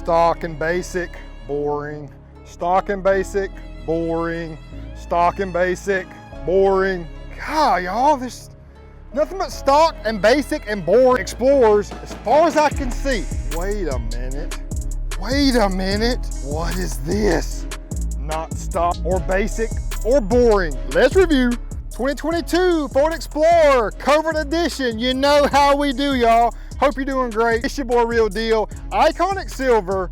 Stock and basic, boring. Stock and basic, boring. Stock and basic, boring. God, y'all, there's nothing but stock and basic and boring Explorers as far as I can see. Wait a minute. Wait a minute. What is this? Not stock or basic or boring. Let's review. 2022 Ford Explorer Covert Edition. You know how we do, y'all. Hope you're doing great. It's your boy Real Deal. Iconic Silver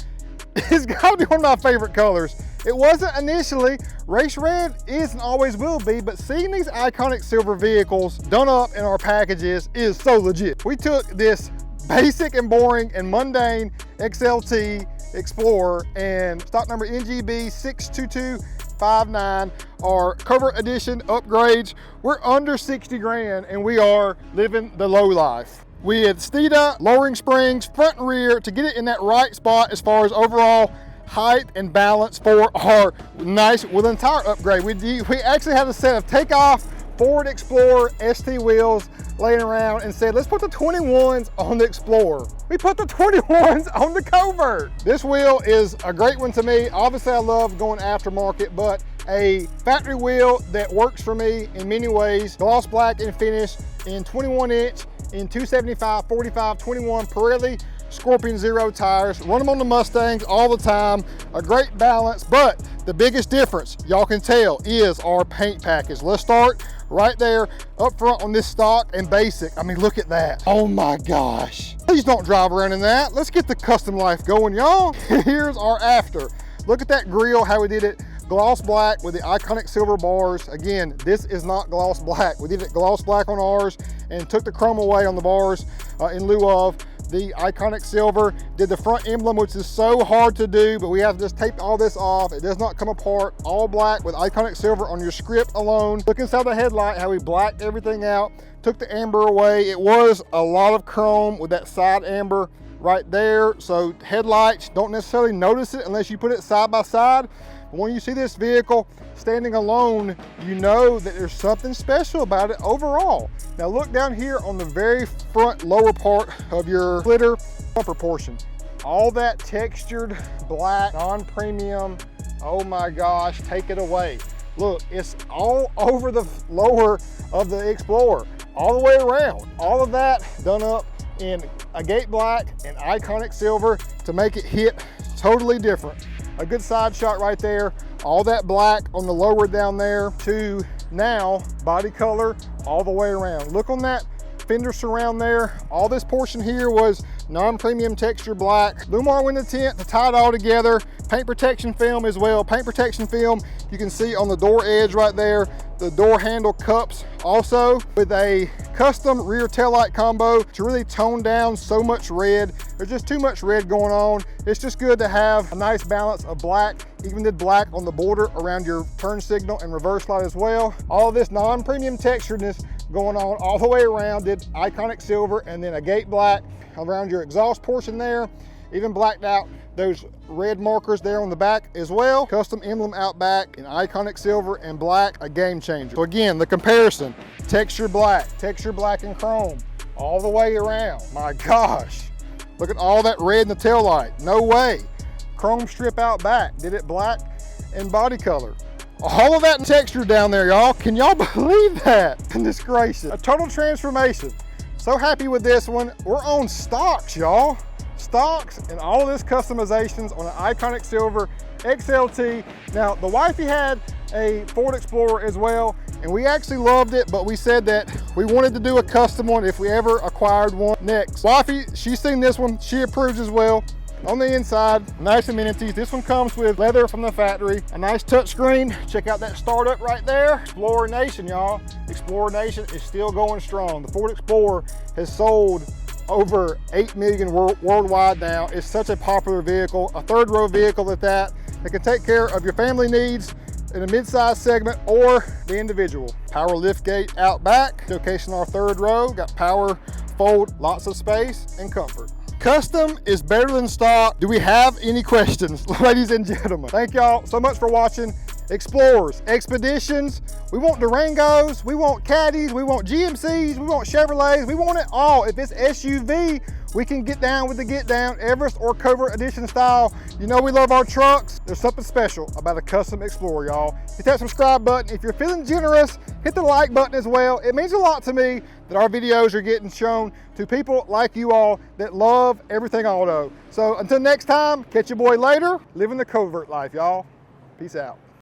is gotta be one of my favorite colors. It wasn't initially. Race red is and always will be, but seeing these iconic silver vehicles done up in our packages is so legit. We took this basic and boring and mundane XLT Explorer and stock number NGB 62259, our Covert Edition upgrades. We're under 60 grand and we are living the low life. We had Steeda lowering springs front and rear to get it in that right spot as far as overall height and balance for our nice wheel tire upgrade. We actually had a set of takeoff Ford Explorer ST wheels laying around and said, let's put the 21s on the Explorer. We put the 21s on the Covert. This wheel is a great one to me. Obviously I love going aftermarket, but a factory wheel that works for me in many ways. Gloss black and finish in 21 inch in 275, 45, 21 Pirelli Scorpion Zero tires. Run them on the Mustangs all the time. A great balance, but the biggest difference, y'all can tell, is our paint package. Let's start right there up front on this stock and basic. I mean, look at that. Oh my gosh. Please don't drive around in that. Let's get the custom life going, y'all. Here's our after. Look at that grille, how we did it. Gloss black with the iconic silver bars. Again, this is not gloss black. We did it gloss black on ours and took the chrome away on the bars in lieu of the iconic silver. Did the front emblem, which is so hard to do, but we have to just tape all this off. It does not come apart. All black with iconic silver on your script alone. Look inside the headlight, how we blacked everything out. Took the amber away. It was a lot of chrome with that side amber right there. So headlights, don't necessarily notice it unless you put it side by side. But when you see this vehicle standing alone, you know that there's something special about it overall. Now look down here on the very front lower part of your splitter bumper portion. All that textured black, non-premium. Oh my gosh, take it away. Look, it's all over the lower of the Explorer, all the way around. All of that done up in agate black and iconic silver to make it hit totally different. A good side shot right there. All that black on the lower down there to now body color all the way around. Look on that fender surround there. All this portion here was non-premium texture black. Lumar window tint to tie it all together. Paint protection film as well. Paint protection film you can see on the door edge right there. The door handle cups also with a custom rear taillight combo to really tone down so much red. There's just too much red going on. It's just good to have a nice balance of black. Even did black on the border around your turn signal and reverse light as well. All of this non-premium texturedness going on all the way around. Did iconic silver and then agate black around your exhaust portion there. Even blacked out those red markers there on the back as well. Custom emblem out back in iconic silver and black, a game changer. So again, the comparison, texture black and chrome, all the way around. My gosh, look at all that red in the taillight. No way. Chrome strip out back, did it black and body color. All of that texture down there, y'all. Can y'all believe that? Goodness gracious, a total transformation. So happy with this one. We're on stocks, y'all. Stocks and all of this customizations on an iconic silver XLT. Now, the wifey had a Ford Explorer as well, and we actually loved it, but we said that we wanted to do a custom one if we ever acquired one next. Wifey, she's seen this one, she approves as well. On the inside, nice amenities. This one comes with leather from the factory, a nice touch screen. Check out that startup right there. Explorer Nation, y'all. Explorer Nation is still going strong. The Ford Explorer has sold over 8 million worldwide now. It's such a popular vehicle, a third row vehicle at that can take care of your family needs in a mid-size segment or the individual. Power lift gate out back, showcasing our third row. Got power fold, lots of space and comfort. Custom is better than stock. Do we have any questions, ladies and gentlemen? Thank y'all so much for watching. Explorers, Expeditions, we want Durangos, we want Caddies, we want GMCs, we want Chevrolets, we want it all. If it's SUV, we can get down with the get down, Everest or Covert Edition style. You know we love our trucks. There's something special about a custom Explorer, y'all. Hit that subscribe button. If you're feeling generous, hit the like button as well. It means a lot to me that our videos are getting shown to people like you all that love everything auto. So until next time, catch your boy later. Living the Covert life, y'all. Peace out.